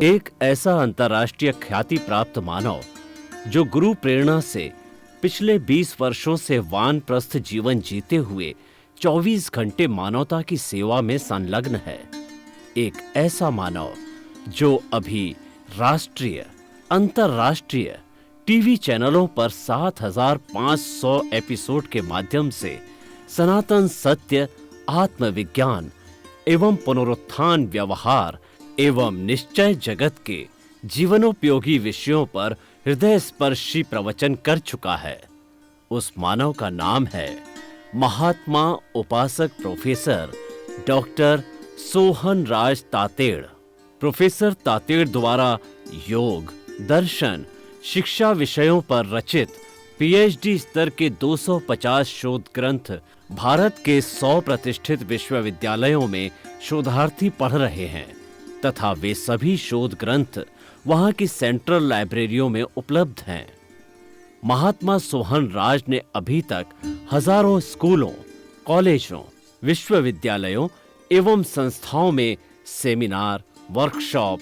एक ऐसा अंतर्राष्ट्रीय ख्याति प्राप्त मानव जो गुरु प्रेरणा से पिछले 20 वर्षों से वानप्रस्थ जीवन जीते हुए 24 घंटे मानवता की सेवा में संलग्न है। एक ऐसा मानव जो अभी राष्ट्रीय, अंतर्राष्ट्रीय टीवी चैनलों पर 7,500 एपिसोड के माध्यम से सनातन सत्य, आत्मविज्ञान एवं पुनरुत्थान, व्यवहार एवं निश्चय जगत के जीवनोपयोगी विषयों पर हृदय स्पर्शी प्रवचन कर चुका है। उस मानव का नाम है महात्मा उपासक प्रोफेसर डॉक्टर सोहन राज तातेड़। प्रोफेसर तातेड़ द्वारा योग, दर्शन, शिक्षा विषयों पर रचित पीएचडी स्तर के 250 शोध ग्रंथ भारत के 100 प्रतिष्ठित विश्वविद्यालयों में शोधार्थी पढ़ रहे हैं तथा वे सभी शोध ग्रंथ वहां की सेंट्रल लाइब्रेरियों में उपलब्ध हैं। महात्मा सोहन राज ने अभी तक हजारों स्कूलों, कॉलेजों, विश्वविद्यालयों एवं संस्थाओं में सेमिनार, वर्कशॉप,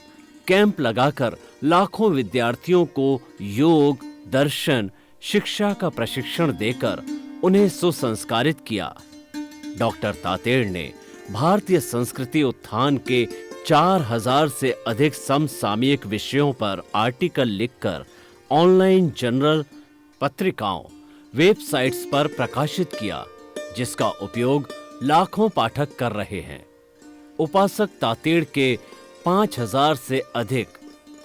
कैंप लगाकर लाखों विद्यार्थियों को योग, दर्शन, शिक्षा का प्रशिक्षण देकर उन्हें सुसंस्कारित किया। डॉक्टर तातेड़ ने भारतीय संस्कृति उत्थान के 4,000 से अधिक समसामयिक विषयों पर आर्टिकल लिखकर ऑनलाइन जर्नल, पत्रिकाओं, वेबसाइट्स पर प्रकाशित किया, जिसका उपयोग लाखों पाठक कर रहे हैं। उपासक तातेड़ के 5,000 से अधिक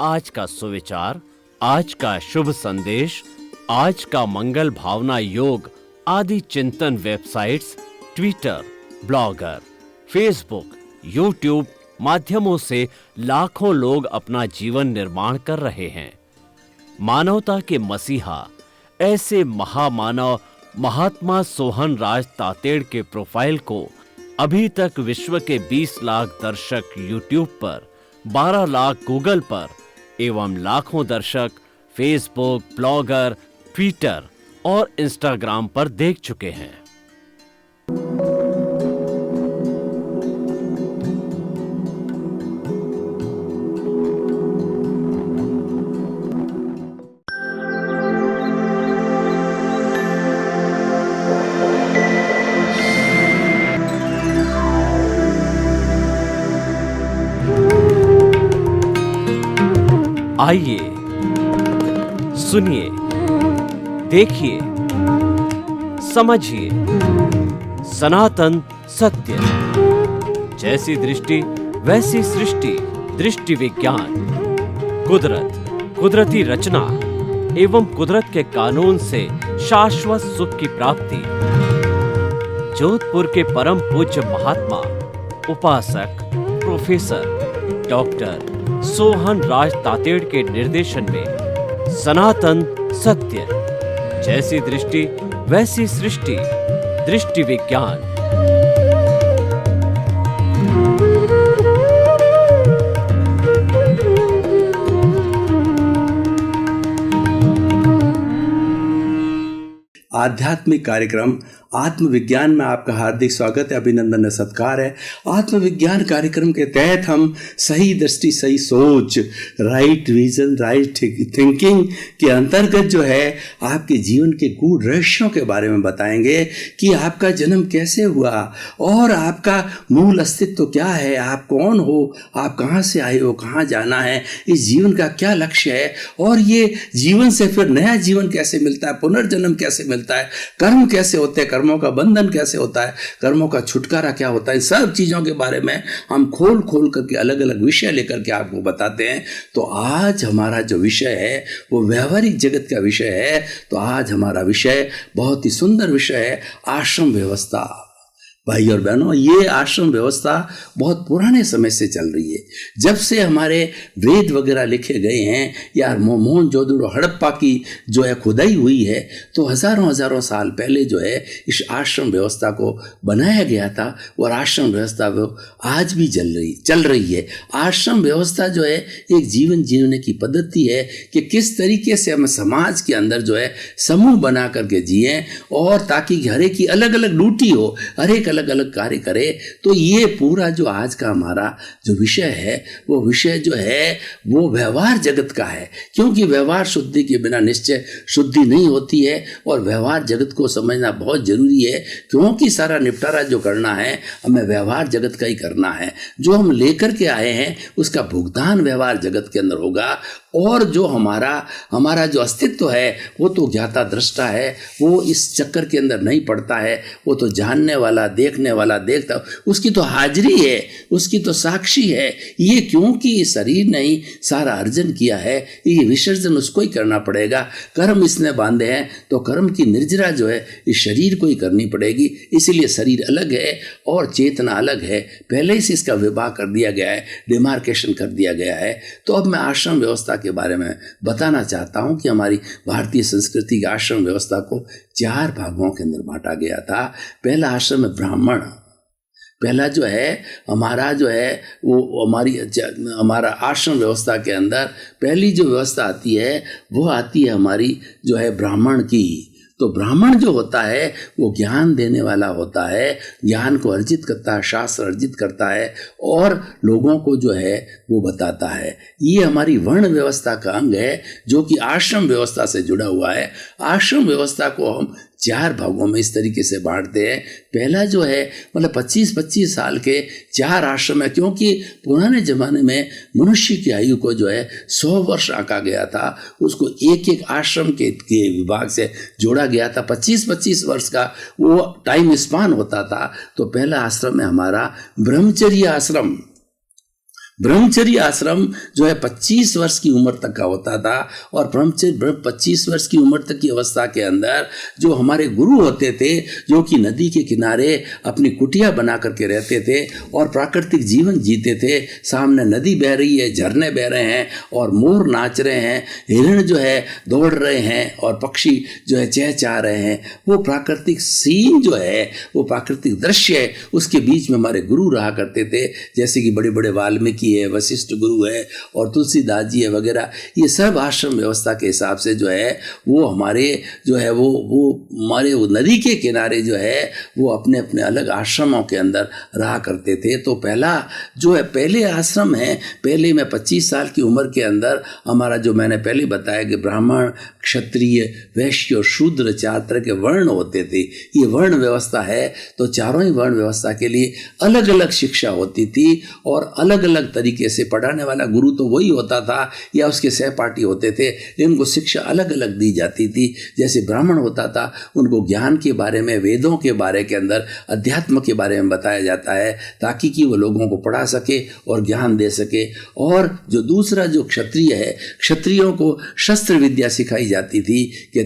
आज का सुविचार, आज का शुभ संदेश, आज का मंगल भावना योग आदि चिंतन websites, Twitter, blogger, Facebook, YouTube माध्यमों से लाखों लोग अपना जीवन निर्माण कर रहे हैं। मानवता के मसीहा ऐसे महामानव महात्मा सोहन राज तातेड़ के प्रोफाइल को अभी तक विश्व के 20 लाख दर्शक यूट्यूब पर, 12 लाख गूगल पर एवं लाखों दर्शक फेसबुक, ब्लॉगर, ट्विटर और इंस्टाग्राम पर देख चुके हैं। आइए, सुनिए, देखिए, समझिए सनातन सत्य। जैसी दृष्टि वैसी सृष्टि, दृष्टि विज्ञान, कुदरत, कुदरती रचना एवं कुदरत के कानून से शाश्वत सुख की प्राप्ति। जोधपुर के परम पूज्य महात्मा उपासक प्रोफेसर डॉक्टर सोहन राज तातेड़ के निर्देशन में सनातन सत्य, जैसी दृष्टि वैसी सृष्टि, दृष्टि विज्ञान। आध्यात्मिक कार्यक्रम आत्मविज्ञान में आपका हार्दिक स्वागत है, अभिनंदन, सत्कार है। आत्मविज्ञान कार्यक्रम के तहत हम सही दृष्टि, सही सोच, राइट विजन, राइट थिंकिंग के अंतर्गत जो है आपके जीवन के गूढ़ रहस्यों के बारे में बताएंगे कि आपका जन्म कैसे हुआ और आपका मूल अस्तित्व क्या है, आप कौन हो, आप कहाँ से आए हो, कहाँ जाना है, इस जीवन का क्या लक्ष्य है और ये जीवन से फिर नया जीवन कैसे मिलता है, पुनर्जन्म कैसे मिलता है, कर्म कैसे होते हैं, कर्मों का बंधन कैसे होता है, कर्मों का छुटकारा क्या होता है। सब चीज़ों के बारे में हम खोल खोल करके अलग अलग विषय लेकर के आपको बताते हैं। तो आज हमारा जो विषय है वो व्यवहारिक जगत का विषय है। तो आज हमारा विषय बहुत ही सुंदर विषय है, आश्रम व्यवस्था। भाई और बहनों, ये आश्रम व्यवस्था बहुत पुराने समय से चल रही है। जब से हमारे वेद वगैरह लिखे गए हैं या मोहनजोदड़ो हड़प्पा की जो है खुदाई हुई है, तो हजारों हजारों साल पहले जो है इस आश्रम व्यवस्था को बनाया गया था और आश्रम व्यवस्था वो आज भी चल रही है। आश्रम व्यवस्था जो है एक जीवन जीने की पद्धति है कि किस तरीके से हम समाज के अंदर जो है समूह बना करके जिएं और ताकि हर एक की अलग अलग ड्यूटी हो, हर एक अलग अलग कार्य करे। तो ये पूरा जो आज का हमारा जो विषय है वो विषय जो है वो व्यवहार जगत का है, क्योंकि व्यवहार शुद्धि के बिना निश्चय शुद्धि नहीं होती है। और व्यवहार जगत को समझना बहुत जरूरी है, क्योंकि सारा निपटारा जो करना है हमें व्यवहार जगत का ही करना है। जो हम लेकर के आए हैं उसका भुगतान व्यवहार जगत के अंदर होगा। और जो हमारा जो अस्तित्व है वो तो ज्ञाता दृष्टा है, वो इस चक्कर के अंदर नहीं पड़ता है, वो तो जानने वाला देखने वाला देखता, उसकी तो हाजिरी है, उसकी तो साक्षी है। ये क्योंकि शरीर ने ही सारा अर्जन किया है, ये विसर्जन उसको ही करना पड़ेगा। कर्म इसने बांधे हैं तो कर्म की निर्जरा जो है इस शरीर को ही करनी पड़ेगी। इसीलिए शरीर अलग है और चेतना अलग है, पहले से इसका विभाग कर दिया गया है, डिमार्केशन कर दिया गया है। तो अब मैं आश्रम व्यवस्था के बारे में बताना चाहता हूं कि हमारी भारतीय संस्कृति की आश्रम व्यवस्था को 4 भागों के अंदर बांटा गया था। पहला आश्रम है ब्राह्मण। पहला जो है हमारा जो है वो हमारा आश्रम व्यवस्था के अंदर पहली जो व्यवस्था आती है वो आती है हमारी जो है ब्राह्मण की। तो ब्राह्मण जो होता है वो ज्ञान देने वाला होता है, ज्ञान को अर्जित करता है, शास्त्र अर्जित करता है और लोगों को जो है वो बताता है। ये हमारी वर्ण व्यवस्था का अंग है जो कि आश्रम व्यवस्था से जुड़ा हुआ है। आश्रम व्यवस्था को हम 4 भागों में इस तरीके से बांटते हैं। पहला जो है मतलब 25-25 साल के 4 आश्रम है, क्योंकि पुराने जमाने में मनुष्य की आयु को जो है 100 वर्ष आंका गया था, उसको एक एक आश्रम के विभाग से जोड़ा गया था। 25-25 वर्ष का वो टाइम स्पान होता था। तो पहला आश्रम है हमारा ब्रह्मचर्य आश्रम। ब्रह्मचर्य आश्रम जो है 25 वर्ष की उम्र तक का होता था। और ब्रह्मचर्य 25 वर्ष की उम्र तक की अवस्था के अंदर जो हमारे गुरु होते थे, जो कि नदी के किनारे अपनी कुटिया बना करके रहते थे और प्राकृतिक जीवन जीते थे। सामने नदी बह रही है, झरने बह रहे हैं और मोर नाच रहे हैं, हिरण जो है दौड़ रहे हैं और पक्षी जो है चहचहा रहे हैं। वो प्राकृतिक सीन जो है, वो प्राकृतिक दृश्य है, उसके बीच में हमारे गुरु रहा करते थे। जैसे कि बड़े बड़े वाल्मीकि है, वशिष्ठ गुरु है और तुलसीदास जी है वगैरह। ये सब आश्रम व्यवस्था के हिसाब से जो है वो हमारे जो है वो हमारे वो नदी के किनारे जो है वो अपने अपने अलग आश्रमों के अंदर रहा करते थे। तो पहला जो है पहले आश्रम है, पहले में 25 साल की उम्र के अंदर हमारा जो मैंने पहले बताया कि ब्राह्मण, क्षत्रिय, वैश्य और शूद्र 4 तरह के वर्ण होते थे। ये वर्ण व्यवस्था है। तो चारों ही वर्ण व्यवस्था के लिए अलग अलग शिक्षा होती थी और अलग अलग तरीके से पढ़ाने वाला गुरु तो वही होता था या उसके सहपाठी होते थे, इनको शिक्षा अलग अलग दी जाती थी। जैसे ब्राह्मण होता था, उनको ज्ञान के बारे में, वेदों के बारे के अंदर, अध्यात्म के बारे में बताया जाता है ताकि कि वो लोगों को पढ़ा सके और ज्ञान दे सके। और जो दूसरा जो क्षत्रिय है, क्षत्रियों को शस्त्र विद्या सिखाई जाती थी कि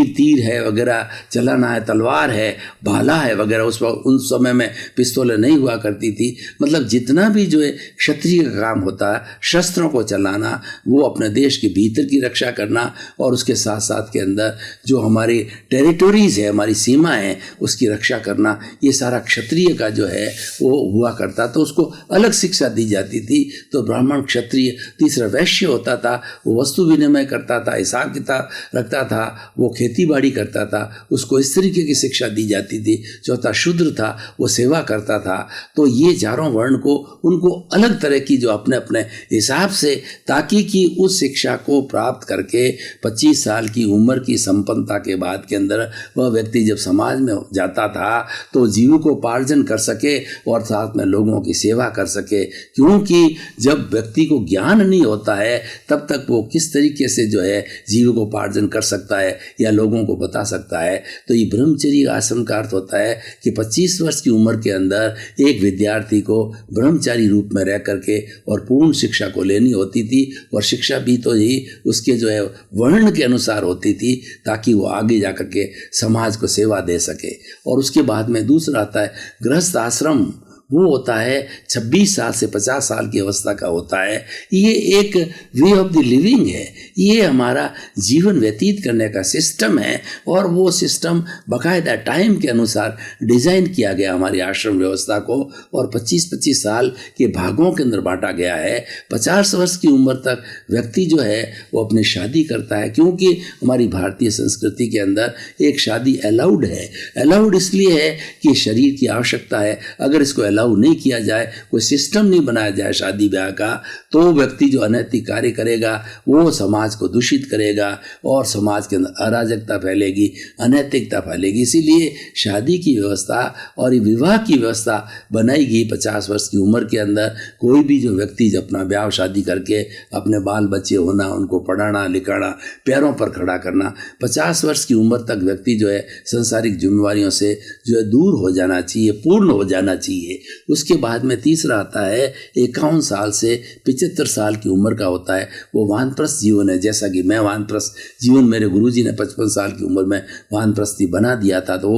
तीर है वगैरह, चलाना है, तलवार है, भाला है वगैरह। उन समय में पिस्तौलें नहीं हुआ करती थी। मतलब जितना भी जो है क्षत्रिय का काम होता है, शस्त्रों को चलाना, वो अपने देश के भीतर की रक्षा करना और उसके साथ साथ के अंदर जो हमारी टेरिटोरीज है, हमारी सीमा है, उसकी रक्षा करना, ये सारा क्षत्रिय का जो है वो हुआ करता। तो उसको अलग शिक्षा दी जाती थी। तो ब्राह्मण, क्षत्रिय। तीसरा वैश्य होता था, वो वस्तु विनिमय करता था, हिसाब किताब रखता था, वो खेती बाड़ी करता था, उसको इस तरीके की शिक्षा दी जाती थी। चौथा शूद्र था, वो सेवा करता था। तो ये चारों वर्ण को उनको अलग तरह की जो अपने अपने हिसाब से, ताकि कि उस शिक्षा को प्राप्त करके 25 साल की उम्र की संपन्नता के बाद के अंदर वह व्यक्ति जब समाज में जाता था तो जीविकोपार्जन कर सके और साथ में लोगों की सेवा कर सके। क्योंकि जब व्यक्ति को ज्ञान नहीं होता है तब तक वो किस तरीके से जो है जीविकोपार्जन कर सकता है या लोगों को बता सकता है। तो ये ब्रह्मचर्य आश्रम का अर्थ होता है कि 25 वर्ष की उम्र के अंदर एक विद्यार्थी को ब्रह्मचारी रूप में रह करके और पूर्ण शिक्षा को लेनी होती थी। और शिक्षा भी तो ही उसके जो है वर्ण के अनुसार होती थी ताकि वो आगे जा करके समाज को सेवा दे सके। और उसके बाद में दूसरा आता है गृहस्थ आश्रम। वो होता है 26 साल से 50 साल की अवस्था का होता है। ये एक वे ऑफ द लिविंग है, ये हमारा जीवन व्यतीत करने का सिस्टम है और वो सिस्टम बाकायदा टाइम के अनुसार डिज़ाइन किया गया हमारी आश्रम व्यवस्था को और 25-25 साल के भागों के अंदर बांटा गया है। 50 वर्ष की उम्र तक व्यक्ति जो है वो अपनी शादी करता है, क्योंकि हमारी भारतीय संस्कृति के अंदर एक शादी अलाउड है। अलाउड इसलिए है कि शरीर की आवश्यकता है। अगर इसको अलाउ नहीं किया जाए, कोई सिस्टम नहीं बनाया जाए शादी ब्याह का, तो व्यक्ति जो अनैतिक कार्य करेगा वो समाज को दूषित करेगा और समाज के अंदर अराजकता फैलेगी, अनैतिकता फैलेगी। इसीलिए शादी की व्यवस्था और विवाह की व्यवस्था बनाएगी 50 वर्ष की उम्र के अंदर। कोई भी जो व्यक्ति अपना ब्याह शादी करके अपने बाल बच्चे होना, उनको पढ़ाना लिखाना, पैरों पर खड़ा करना, 50 वर्ष की उम्र तक व्यक्ति जो है संसारिक जिम्मेवारियों से जो है दूर हो जाना चाहिए, पूर्ण हो जाना चाहिए। उसके बाद में तीसरा आता है 51 साल से 75 साल की उम्र का होता है, वो वानप्रस्थ जीवन है। जैसा कि मैं वानप्रस्थ जीवन, मेरे गुरुजी ने 55 साल की उम्र में वानप्रस्थी बना दिया था, तो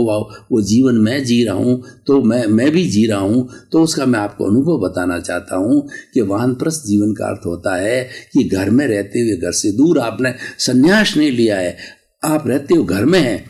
वो जीवन मैं जी रहा हूँ, तो मैं भी जी रहा हूँ, तो उसका मैं आपको अनुभव बताना चाहता हूँ कि वानप्रस्थ जीवन का अर्थ होता है कि घर में रहते हुए घर से दूर, आपने संन्यास नहीं लिया है, आप रहते हो घर में हैं,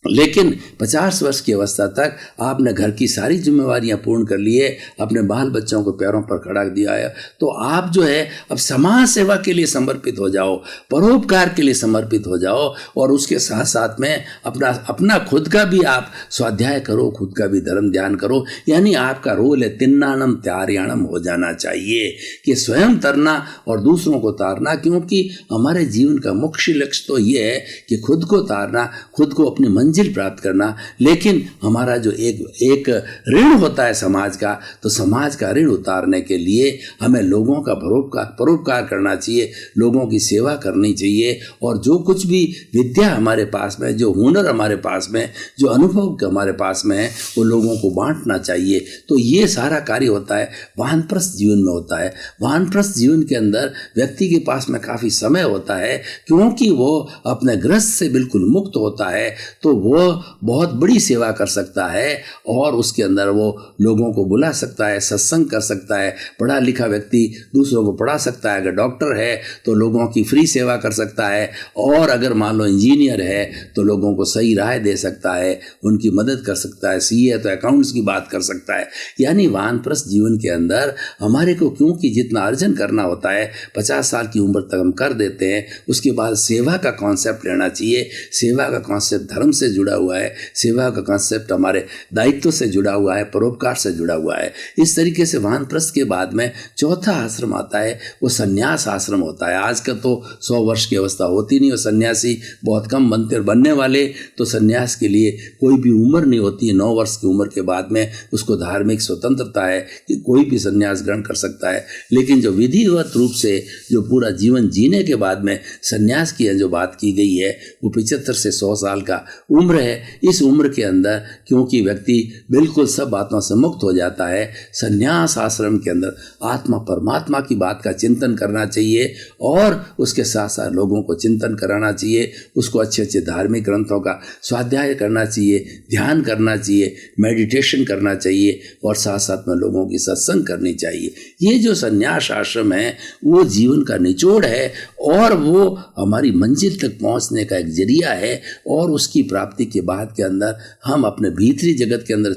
लेकिन 50 वर्ष की अवस्था तक आपने घर की सारी जिम्मेवारियां पूर्ण कर लिए, अपने बाल बच्चों को पैरों पर खड़ा दिया है, तो आप जो है अब समाज सेवा के लिए समर्पित हो जाओ, परोपकार के लिए समर्पित हो जाओ और उसके साथ साथ में अपना खुद का भी आप स्वाध्याय करो, खुद का भी धर्म ध्यान करो। यानी आपका रोल है तिन्नानम त्यार्याणम हो जाना चाहिए कि स्वयं तरना और दूसरों को तारना, क्योंकि हमारे जीवन का मुख्य लक्ष्य तो ये है कि खुद को तारना, खुद को अपनी मंजिल प्राप्त करना। लेकिन हमारा जो एक ऋण होता है समाज का, तो समाज का ऋण उतारने के लिए हमें लोगों का परोपकार करना चाहिए, लोगों की सेवा करनी चाहिए और जो कुछ भी विद्या हमारे पास में, जो हुनर हमारे पास में, जो अनुभव हमारे पास में है, वो लोगों को बांटना चाहिए। तो ये सारा कार्य होता है वानप्रस्थ जीवन में होता है। वानप्रस्थ जीवन के अंदर व्यक्ति के पास में काफ़ी समय होता है, क्योंकि वो अपने गृहस्थ से बिल्कुल मुक्त होता है, तो वो बहुत बड़ी सेवा कर सकता है और उसके अंदर वो लोगों को बुला सकता है, सत्संग कर सकता है। पढ़ा लिखा व्यक्ति दूसरों को पढ़ा सकता है, अगर डॉक्टर है तो लोगों की फ्री सेवा कर सकता है, और अगर मान लो इंजीनियर है तो लोगों को सही राय दे सकता है, उनकी मदद कर सकता है, सीए तो अकाउंट्स की बात कर सकता है। यानी वानप्रस्थ जीवन के अंदर हमारे को क्योंकि जितना अर्जन करना होता है 50 साल की उम्र तक हम कर देते हैं, उसके बाद सेवा का कॉन्सेप्ट लेना चाहिए। सेवा का कॉन्सेप्ट धर्म से जुड़ा हुआ है, सेवा का कॉन्सेप्ट हमारे दायित्व से जुड़ा हुआ है, परोपकार से जुड़ा हुआ है। इस तरीके से वानप्रस्थ के बाद में चौथा आश्रम आता है, वो संन्यास आश्रम होता है। आज का तो 100 वर्ष की अवस्था होती नहीं, और सन्यासी बहुत कम बनने वाले, तो सन्यास के लिए कोई भी उम्र नहीं होती है। 9 वर्ष की उम्र के बाद में उसको धार्मिक स्वतंत्रता है कि कोई भी सन्यास ग्रहण कर सकता है। लेकिन जो विधिवत रूप से जो पूरा जीवन जीने के बाद में सन्यास की जो बात की गई है, वो 75 से 100 साल का उम्र है। इस उम्र के अंदर क्योंकि व्यक्ति बिल्कुल सब बातों से मुक्त हो जाता है, सन्यास आश्रम के अंदर आत्मा परमात्मा की बात का चिंतन करना चाहिए और उसके साथ साथ लोगों को चिंतन कराना चाहिए, उसको अच्छे अच्छे धार्मिक ग्रंथों का स्वाध्याय करना चाहिए, ध्यान करना चाहिए, मेडिटेशन करना चाहिए और साथ साथ में लोगों की सत्संग करनी चाहिए। ये जो सन्यास आश्रम है वो जीवन का निचोड़ है और वो हमारी मंजिल तक पहुंचने का एक जरिया है, और उसकी प्राप्ति के बाद के अंदर हम अपने भीतरी जगत के अंदर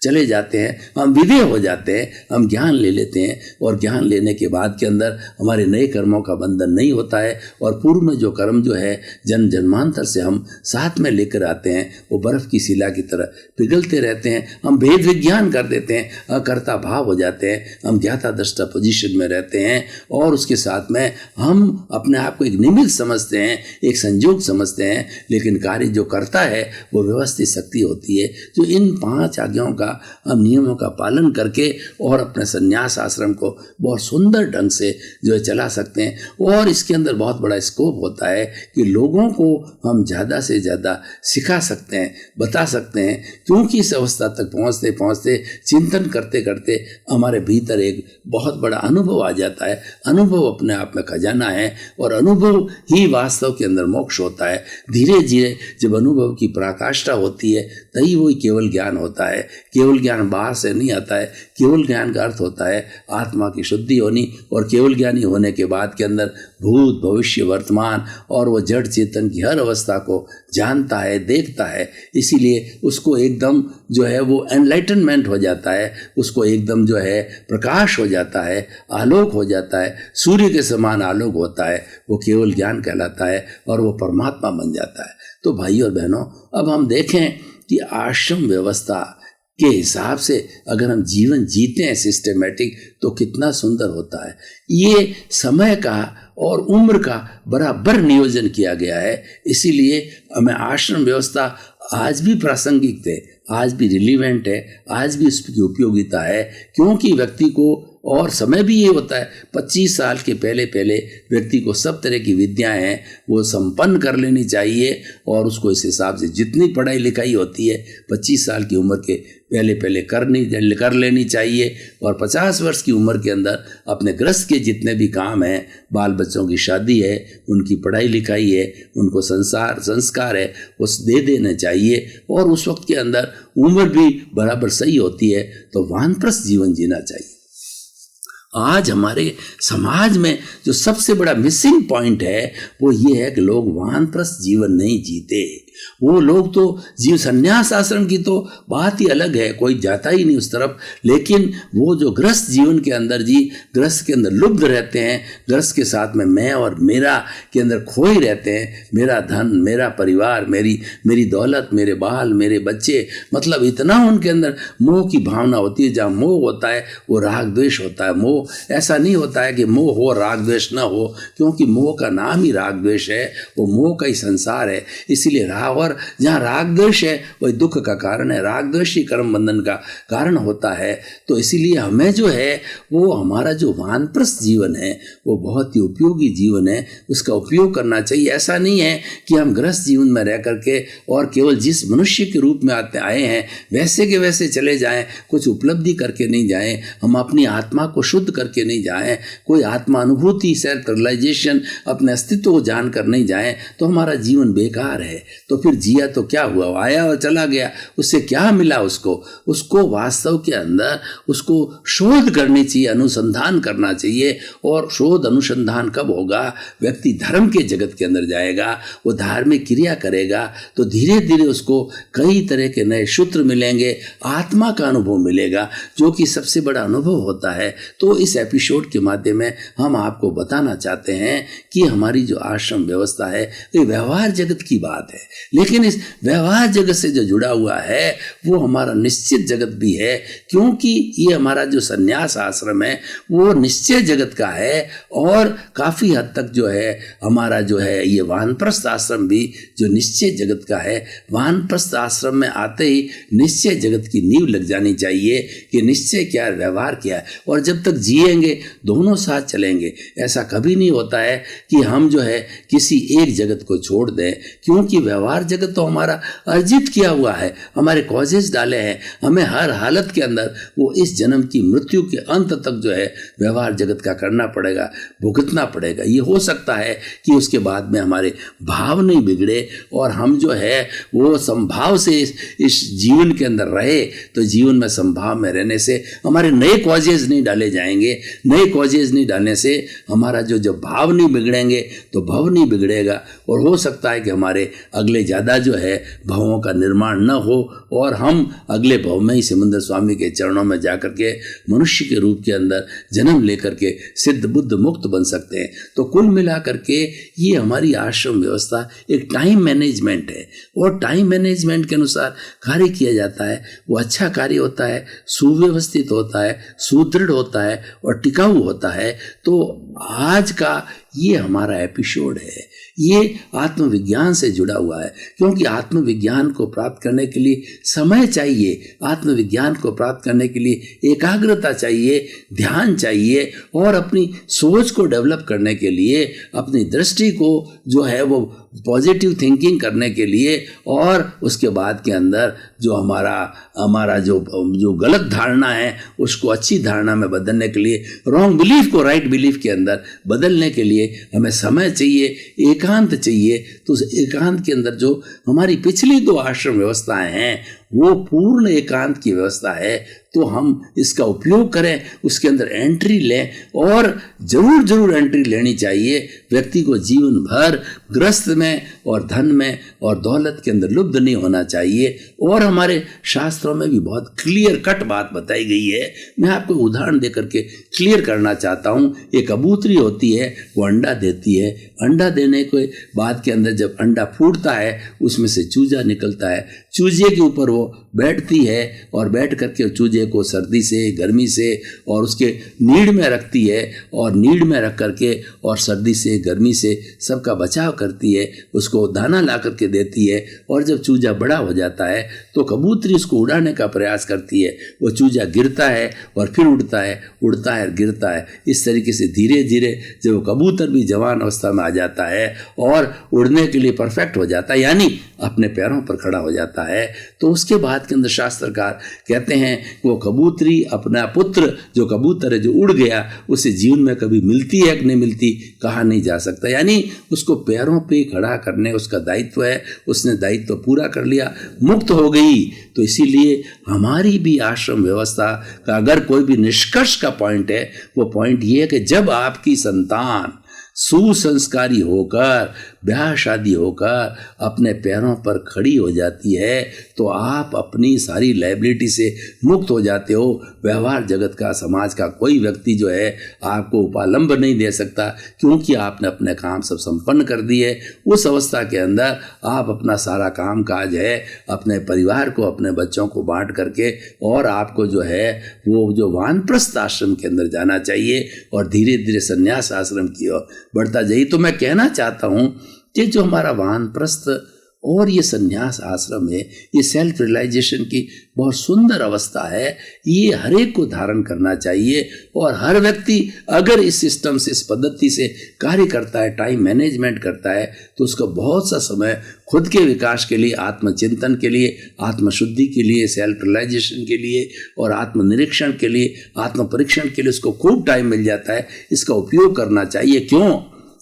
चले जाते हैं, हम विदेह हो जाते हैं, हम ज्ञान ले लेते हैं और ज्ञान लेने के बाद के अंदर हमारे नए कर्मों का बंधन नहीं होता है और पूर्व में जो कर्म जो है जन्म जन्मांतर से हम साथ में लेकर आते हैं वो बर्फ की शिला की तरह पिघलते रहते हैं। हम भेद विज्ञान कर देते हैं, अकर्ता भाव हो जाते हैं, हम ज्ञाता दृष्टा पोजीशन में रहते हैं और उसके साथ में हम अपने आप को एक निमित्त समझते हैं, एक संयोग समझते हैं, लेकिन कार्य जो करता है वो व्यवस्थित शक्ति होती है जो इन 5 आज्ञाओं का हम नियमों का पालन करके और अपने संन्यास आश्रम को बहुत सुंदर ढंग से जो है चला सकते हैं। और इसके अंदर बहुत बड़ा स्कोप होता है कि लोगों को हम ज़्यादा से ज़्यादा सिखा सकते हैं, बता सकते हैं, क्योंकि इस अवस्था तक पहुँचते पहुँचते चिंतन करते करते हमारे भीतर एक बहुत बड़ा अनुभव आ जाता है। अनुभव अपने आप में खजाना है और अनुभव ही वास्तव के अंदर मोक्ष होता है। धीरे धीरे जब अनुभव की की पराकाष्ठा होती है, तभी वही केवल ज्ञान होता है। केवल ज्ञान बाहर से नहीं आता है। केवल ज्ञान का अर्थ होता है आत्मा की शुद्धि होनी, और केवल ज्ञानी होने के बाद के अंदर भूत भविष्य वर्तमान और वो जड़ चेतन की हर अवस्था को जानता है, देखता है। इसीलिए उसको एकदम जो है वो एनलाइटनमेंट हो जाता है, उसको एकदम जो है प्रकाश हो जाता है, आलोक हो जाता है, सूर्य के समान आलोक होता है। वो केवल ज्ञान कहलाता है और वो परमात्मा बन जाता है। तो भाई और बहनों, अब हम देखें कि आश्रम व्यवस्था के हिसाब से अगर हम जीवन जीते हैं सिस्टमेटिक, तो कितना सुंदर होता है। ये समय का और उम्र का बराबर नियोजन किया गया है। इसीलिए हमें आश्रम व्यवस्था आज भी प्रासंगिक थे, आज भी रिलीवेंट है, आज भी उसकी उपयोगिता है, क्योंकि व्यक्ति को, और समय भी ये होता है, 25 साल के पहले पहले व्यक्ति को सब तरह की विद्याएं हैं वो संपन्न कर लेनी चाहिए, और उसको इस हिसाब से जितनी पढ़ाई लिखाई होती है 25 साल की उम्र के पहले पहले कर लेनी चाहिए। और 50 वर्ष की उम्र के अंदर अपने गृहस्थ के जितने भी काम हैं, बाल बच्चों की शादी है, उनकी पढ़ाई लिखाई है, उनको संस्कार है, वो दे देना चाहिए। और उस वक्त के अंदर उम्र भी बराबर सही होती है, तो वानप्रस्थ जीवन जीना चाहिए। आज हमारे समाज में जो सबसे बड़ा मिसिंग पॉइंट है वो ये है कि लोग वानप्रस्थ जीवन नहीं जीते। वो लोग तो जीव संन्यास आश्रम की तो बात ही अलग है, कोई जाता ही नहीं उस तरफ, लेकिन वो जो गृहस्थ जीवन के अंदर गृहस्थ के अंदर लुब्ध रहते हैं, गृहस्थ के साथ में मैं और मेरा के अंदर खोए रहते हैं, मेरा धन, मेरा परिवार, मेरी दौलत, मेरे बाल, मेरे बच्चे, मतलब इतना उनके अंदर मोह की भावना होती है। जहाँ मोह होता है वो राग द्वेष होता है। मोह ऐसा नहीं होता है कि मोह हो राग द्वेष ना हो, क्योंकि मोह का नाम ही राग द्वेष है, वो मोह का ही संसार है। इसीलिए और जहाँ राग द्वेष है वही दुख का कारण है, राग द्वेष ही कर्म बंधन का कारण होता है। तो इसीलिए हमें जो है वो हमारा जो वानप्रस्थ जीवन है वो बहुत ही उपयोगी जीवन है, उसका उपयोग करना चाहिए। ऐसा नहीं है कि हम गृहस्थ जीवन में रह करके और केवल जिस मनुष्य के रूप में आए हैं वैसे के वैसे चले जाएं, कुछ उपलब्धि करके नहीं जाएं, हम अपनी आत्मा को शुद्ध करके नहीं जाएं, कोई आत्मा अनुभूति, सेल्फ रियलाइजेशन, अपने अस्तित्व को जानकर नहीं जाएं, तो हमारा जीवन बेकार है। तो फिर जिया तो क्या हुआ, आया और चला गया, उससे क्या मिला उसको वास्तव के अंदर उसको शोध करनी चाहिए, अनुसंधान करना चाहिए। और शोध अनुसंधान कब होगा? व्यक्ति धर्म के जगत के अंदर जाएगा, वो धार्मिक क्रिया करेगा, तो धीरे धीरे उसको कई तरह के नए सूत्र मिलेंगे, आत्मा का अनुभव मिलेगा, जो कि सबसे बड़ा अनुभव होता है। तो इस एपिसोड के माध्यम में हम आपको बताना चाहते हैं कि हमारी जो आश्रम व्यवस्था है ये व्यवहार जगत की बात है, लेकिन इस व्यवहार जगत से जो जुड़ा हुआ है वो हमारा निश्चित जगत भी है, क्योंकि ये हमारा जो संन्यास आश्रम है वो निश्चय जगत का है। और काफी हद तक जो है हमारा जो है ये वानप्रस्थ आश्रम भी जो निश्चय जगत का है। वानप्रस्थ आश्रम में आते ही निश्चय जगत की नींव लग जानी चाहिए कि निश्चय क्या है, व्यवहार क्या है। और जब तक जिएंगे दोनों साथ चलेंगे। ऐसा कभी नहीं होता है कि हम जो है किसी एक जगत को छोड़ दें, क्योंकि व्यवहार जगत तो हमारा अर्जित किया हुआ है, हमारे कॉजेज डाले हैं, हमें हर हालत के अंदर वो इस जन्म की मृत्यु के अंत तक जो है व्यवहार जगत का करना पड़ेगा, भुगतना पड़ेगा। ये हो सकता है कि उसके बाद में हमारे भाव नहीं बिगड़े और हम जो है वो संभाव से इस जीवन के अंदर रहे, तो जीवन में संभाव में रहने से हमारे नए कॉजेज नहीं डाले जाएंगे। नए कॉजेज नहीं डालने से हमारा जो भाव नहीं बिगड़ेंगे तो भव नहीं बिगड़ेगा, और हो सकता है कि हमारे अगले ज़्यादा जो है भवों का निर्माण न हो और हम अगले भव में ही सिमंदर स्वामी के चरणों में जाकर के मनुष्य के रूप के अंदर जन्म लेकर के सिद्ध बुद्ध मुक्त बन सकते हैं। तो कुल मिला करके ये हमारी आश्रम व्यवस्था एक टाइम मैनेजमेंट है, और टाइम मैनेजमेंट के अनुसार कार्य किया जाता है। वो अच्छा कार्य होता है, सुव्यवस्थित होता है, सुदृढ़ होता है और टिकाऊ होता है। तो आज का ये हमारा एपिसोड है, ये आत्मविज्ञान से जुड़ा हुआ है, क्योंकि आत्मविज्ञान को प्राप्त करने के लिए समय चाहिए, आत्मविज्ञान को प्राप्त करने के लिए एकाग्रता चाहिए, ध्यान चाहिए, और अपनी सोच को डेवलप करने के लिए, अपनी दृष्टि को जो है वो पॉजिटिव थिंकिंग करने के लिए, और उसके बाद के अंदर जो हमारा जो गलत धारणा है उसको अच्छी धारणा में बदलने के लिए, रॉन्ग बिलीफ को राइट बिलीफ के अंदर बदलने के लिए लिए हमें समय चाहिए, एकांत चाहिए। तो उस एकांत के अंदर जो हमारी पिछली 2 आश्रम व्यवस्थाएं हैं वो पूर्ण एकांत की व्यवस्था है, तो हम इसका उपयोग करें, उसके अंदर एंट्री लें और जरूर एंट्री लेनी चाहिए। व्यक्ति को जीवन भर ग्रस्त में और धन में और दौलत के अंदर लुब्ध नहीं होना चाहिए। और हमारे शास्त्रों में भी बहुत क्लियर कट बात बताई गई है। मैं आपको उदाहरण देकर के क्लियर करना चाहता हूँ। एक कबूतरी होती है, वो अंडा देती है। अंडा देने के बाद के अंदर जब अंडा फूटता है उसमें से चूजा निकलता है। चूजे के ऊपर वो बैठती है और बैठ करके चूजे को सर्दी से, गर्मी से और उसके नीड में रखती है और नीड में रख करके और सर्दी से, गर्मी से सबका बचाव करती है। उसको दाना ला करके देती है और जब चूजा बड़ा हो जाता है तो कबूतरी उसको उड़ाने का प्रयास करती है। वो चूजा गिरता है और फिर उड़ता है गिरता है। इस तरीके से धीरे धीरे जब वो कबूतर भी जवान अवस्था में आ जाता है और उड़ने के लिए परफेक्ट हो जाता है, यानी अपने पैरों पर खड़ा हो जाता है, तो उसके बाद के अंदर शास्त्रकार कहते हैं वो कबूतरी अपना पुत्र जो कबूतर है जो उड़ गया उसे जीवन में कभी मिलती है कि नहीं मिलती कहा नहीं जा सकता। यानी उसको पैरों पे खड़ा करने उसका दायित्व है, उसने दायित्व पूरा कर लिया, मुक्त हो गई। तो इसीलिए हमारी भी आश्रम व्यवस्था का अगर कोई भी निष्कर्ष का पॉइंट है वो पॉइंट ये है कि जब आपकी संतान सुसंस्कारी होकर ब्याह शादी होकर अपने पैरों पर खड़ी हो जाती है तो आप अपनी सारी लायबिलिटी से मुक्त हो जाते हो। व्यवहार जगत का, समाज का कोई व्यक्ति जो है आपको उपालंब नहीं दे सकता, क्योंकि आपने अपने काम सब संपन्न कर दिए। उस अवस्था के अंदर आप अपना सारा काम काज है अपने परिवार को, अपने बच्चों को बांट करके और आपको जो है वो जो वानप्रस्थ आश्रम के अंदर जाना चाहिए और धीरे धीरे संन्यास आश्रम की ओर बढ़ता जाइए। तो मैं कहना चाहता हूँ कि जो हमारा वानप्रस्थ और ये संन्यास आश्रम है, ये सेल्फ रियलाइजेशन की बहुत सुंदर अवस्था है, ये हर एक को धारण करना चाहिए। और हर व्यक्ति अगर इस सिस्टम से, इस पद्धति से कार्य करता है, टाइम मैनेजमेंट करता है, तो उसका बहुत सा समय खुद के विकास के लिए, आत्मचिंतन के लिए, आत्मशुद्धि के लिए, सेल्फ रियलाइजेशन के लिए और आत्मनिरीक्षण के लिए, आत्म परीक्षण के लिए उसको खूब टाइम मिल जाता है। इसका उपयोग करना चाहिए। क्यों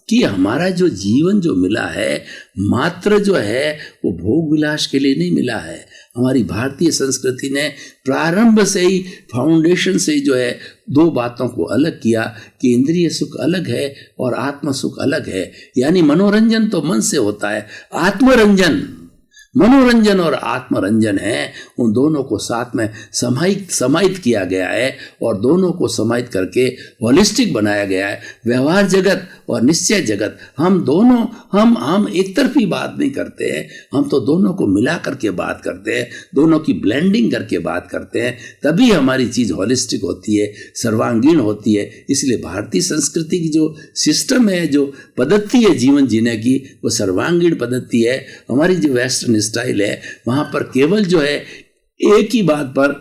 कि हमारा जो जीवन जो मिला है मात्र जो है वो भोग विलास के लिए नहीं मिला है। हमारी भारतीय संस्कृति ने प्रारंभ से ही, फाउंडेशन से ही जो है 2 बातों को अलग किया कि इंद्रिय सुख अलग है और आत्म सुख अलग है। यानी मनोरंजन तो मन से होता है, आत्मरंजन, मनोरंजन और आत्मरंजन है, उन दोनों को साथ में समाहित किया गया है और दोनों को समाहित करके होलिस्टिक बनाया गया है। व्यवहार जगत और निश्चय जगत, हम दोनों हम एक तरफी बात नहीं करते हैं, हम तो दोनों को मिला करके बात करते हैं, दोनों की ब्लेंडिंग करके बात करते हैं, तभी हमारी चीज़ होलिस्टिक होती है, सर्वांगीण होती है। इसलिए भारतीय संस्कृति की जो सिस्टम है, जो पद्धति है जीवन जीने की, वो सर्वांगीण पद्धति है। हमारी जो वेस्टर्न स्टाइल है वहां पर केवल जो है एक ही बात पर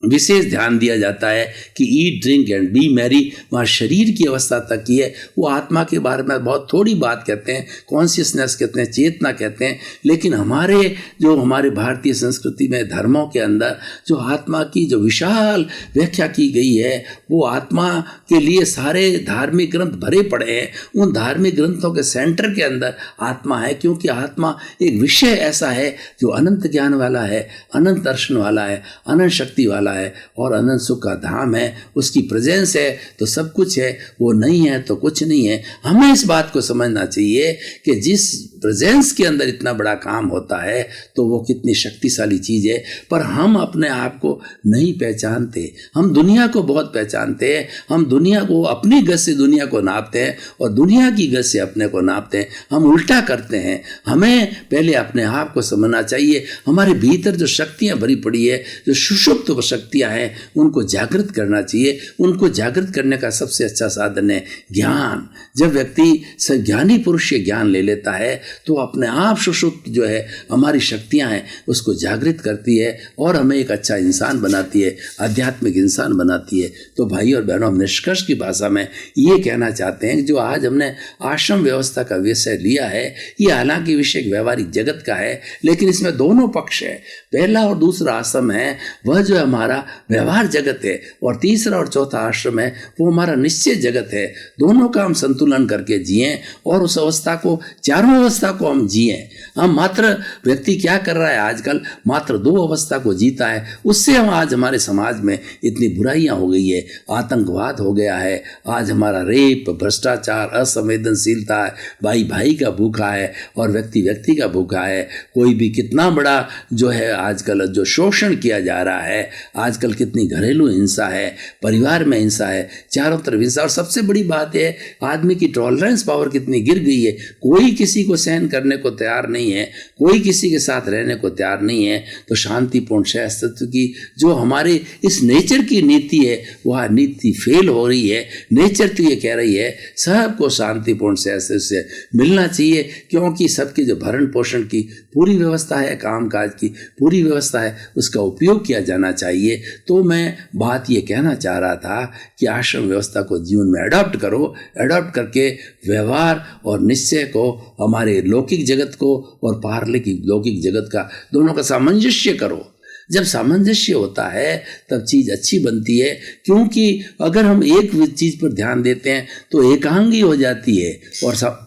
विशेष ध्यान दिया जाता है कि ईट, ड्रिंक एंड बी मैरी। वहाँ शरीर की अवस्था तक की है, वो आत्मा के बारे में बहुत थोड़ी बात कहते हैं, कॉन्शियसनेस कहते हैं, चेतना कहते हैं। लेकिन हमारे भारतीय संस्कृति में धर्मों के अंदर जो आत्मा की जो विशाल व्याख्या की गई है, वो आत्मा के लिए सारे धार्मिक ग्रंथ भरे पड़े हैं। उन धार्मिक ग्रंथों के सेंटर के अंदर आत्मा है, क्योंकि आत्मा एक विषय ऐसा है जो अनंत ज्ञान वाला है, अनंत दर्शन वाला है, अनंत शक्ति वाला है और अनंत सुख का धाम है। उसकी प्रेजेंस है तो सब कुछ है, वो नहीं है तो कुछ नहीं है। हमें इस बात को समझना चाहिए कि जिस प्रेजेंस के अंदर इतना बड़ा काम होता है तो वो कितनी शक्तिशाली चीज है। पर हम अपने आप को नहीं पहचानते, हम दुनिया को बहुत पहचानते हैं, हम दुनिया को अपनी गज से दुनिया को नापते हैं और दुनिया की गज से अपने को नापते हैं। हम उल्टा करते हैं। हमें पहले अपने आप को समझना चाहिए। हमारे भीतर जो शक्तियां भरी पड़ी है, जो सुषुप्त शक्तियां हैं, उनको जागृत करना चाहिए। उनको जागृत करने का सबसे अच्छा साधन है ज्ञान। जब व्यक्ति ज्ञानी पुरुष से ज्ञान ले लेता है तो अपने आप सुषुप्त जो है हमारी शक्तियां हैं उसको जागृत करती है और हमें एक अच्छा इंसान बनाती है, आध्यात्मिक इंसान बनाती है। तो भाई और बहनों, हम निष्कर्ष की भाषा में ये कहना चाहते हैं कि जो आज हमने आश्रम व्यवस्था का विषय लिया है, ये हालांकि विषय व्यवहारिक जगत का है, लेकिन इसमें दोनों पक्ष है। पहला और दूसरा आश्रम है वह जो हमारा हमारा व्यवहार जगत है, और तीसरा और चौथा आश्रम है वो हमारा निश्चय जगत है। दोनों का हम संतुलन करके जिएं और उस अवस्था को, चारों अवस्था को हम जिएं। हम मात्र, व्यक्ति क्या कर रहा है आजकल, मात्र 2 अवस्था को जीता है। उससे हम आज हमारे समाज में इतनी बुराइयां हो गई है, आतंकवाद हो गया है, आज हमारा रेप, भ्रष्टाचार, असंवेदनशीलता है, भाई भाई का भूखा है और व्यक्ति व्यक्ति का भूखा है। कोई भी कितना बड़ा जो है आजकल जो शोषण किया जा रहा है, आजकल कितनी घरेलू हिंसा है, परिवार में हिंसा है, चारों तरफ हिंसा। और सबसे बड़ी बात है, आदमी की टॉलरेंस पावर कितनी गिर गई है। कोई किसी को सहन करने को तैयार नहीं है, कोई किसी के साथ रहने को तैयार नहीं है। तो शांतिपूर्ण सहअस्तित्व की जो हमारे इस नेचर की नीति है, वह नीति फेल हो रही है। नेचर तो ये कह रही है सबको शांतिपूर्ण सहअस्तित्व से मिलना चाहिए, क्योंकि सबके जो भरण पोषण की पूरी व्यवस्था है, कामकाज की पूरी व्यवस्था है, उसका उपयोग किया जाना चाहिए। तो मैं बात ये कहना चाह रहा था कि आश्रम व्यवस्था को जीवन में अडॉप्ट करो, अडॉप्ट करके व्यवहार और निश्चय को, हमारे लौकिक जगत को और पारलौकिक लौकिक जगत का, दोनों का सामंजस्य करो। जब सामंजस्य होता है तब चीज़ अच्छी बनती है, क्योंकि अगर हम एक चीज़ पर ध्यान देते हैं तो एकांगी हो जाती है। और सब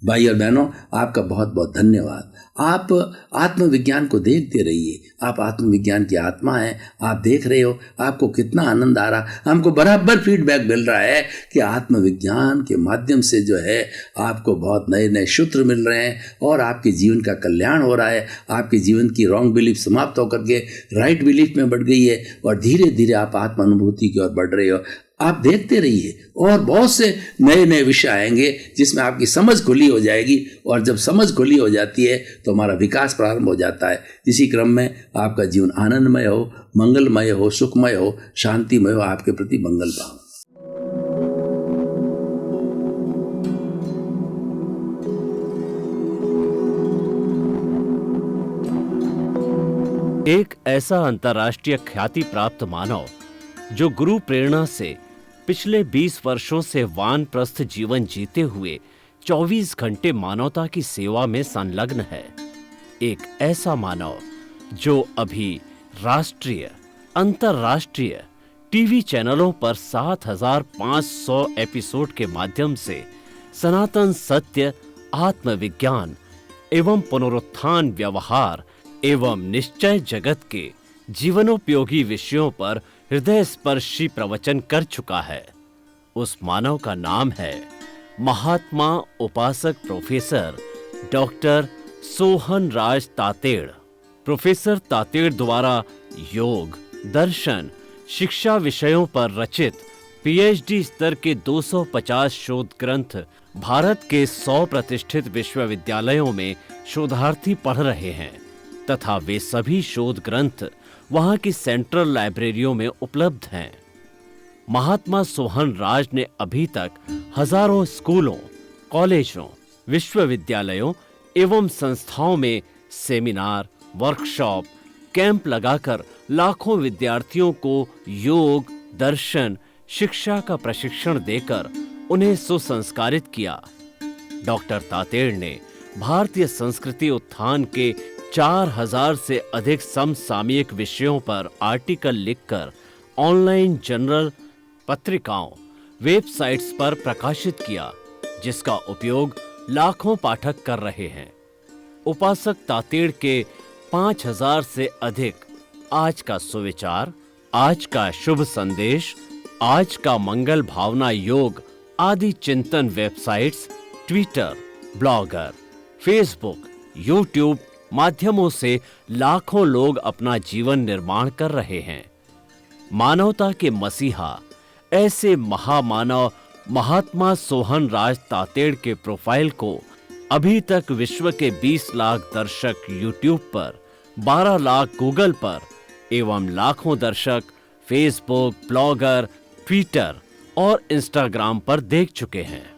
भाई और बहनों, आपका बहुत बहुत धन्यवाद। आप आत्मविज्ञान को देखते रहिए, आप आत्मविज्ञान की आत्मा हैं, आप देख रहे हो, आपको कितना आनंद आ रहा। हमको बराबर फीडबैक मिल रहा है कि आत्मविज्ञान के माध्यम से जो है आपको बहुत नए नए सूत्र मिल रहे हैं और आपके जीवन का कल्याण हो रहा है। आपके जीवन की रॉन्ग बिलीफ समाप्त होकर के राइट बिलीफ में बढ़ गई है और धीरे धीरे आप आत्म अनुभूति की ओर बढ़ रहे हो। आप देखते रहिए और बहुत से नए नए विषय आएंगे जिसमें आपकी समझ खुली हो जाएगी, और जब समझ खुली हो जाती है तो हमारा विकास प्रारंभ हो जाता है। इसी क्रम में आपका जीवन आनंदमय हो, मंगलमय हो, सुखमय हो, शांतिमय हो, आपके प्रति मंगल भाव। एक ऐसा अंतर्राष्ट्रीय ख्याति प्राप्त मानव जो गुरु प्रेरणा से पिछले 20 वर्षों से वानप्रस्थ जीवन जीते हुए 24 घंटे मानवता की सेवा में संलग्न है। एक ऐसा मानव जो अभी राष्ट्रीय, अंतर्राष्ट्रीय टीवी चैनलों पर 7,500 एपिसोड के माध्यम से सनातन सत्य, आत्मविज्ञान एवं पुनरुत्थान, व्यवहार एवं निश्चय जगत के जीवनोपयोगी विषयों पर हृदय स्पर्शी प्रवचन कर चुका है। उस मानव का नाम है महात्मा उपासक प्रोफेसर डॉक्टर सोहन राज तातेड़। प्रोफेसर तातेड़ द्वारा योग, दर्शन, शिक्षा विषयों पर रचित पीएचडी स्तर के 250 शोध ग्रंथ भारत के 100 प्रतिष्ठित विश्वविद्यालयों में शोधार्थी पढ़ रहे हैं तथा वे सभी शोध ग्रंथ वहां की सेंट्रल लाइब्रेरियों में उपलब्ध हैं। महात्मा सोहन राज ने अभी तक हजारों स्कूलों, कॉलेजों, विश्वविद्यालयों एवं संस्थाओं में सेमिनार, वर्कशॉप, कैंप लगाकर लाखों विद्यार्थियों को योग, दर्शन, शिक्षा का प्रशिक्षण देकर उन्हें सुसंस्कारित किया। डॉक्टर तातेड़ ने भारतीय संस्कृति उत्थान के 4000 से अधिक समसामयिक विषयों पर आर्टिकल लिखकर ऑनलाइन जर्नल, पत्रिकाओं, वेबसाइट्स पर प्रकाशित किया, जिसका उपयोग लाखों पाठक कर रहे हैं। उपासक तातेड़ के 5000 से अधिक आज का सुविचार, आज का शुभ संदेश, आज का मंगल भावना योग आदि चिंतन websites, Twitter, blogger, Facebook, YouTube माध्यमों से लाखों लोग अपना जीवन निर्माण कर रहे हैं। मानवता के मसीहा ऐसे महामानव महात्मा सोहन राज तातेड़ के प्रोफाइल को अभी तक विश्व के 20 लाख दर्शक यूट्यूब पर, 12 लाख गूगल पर एवं लाखों दर्शक फेसबुक, ब्लॉगर, ट्विटर और इंस्टाग्राम पर देख चुके हैं।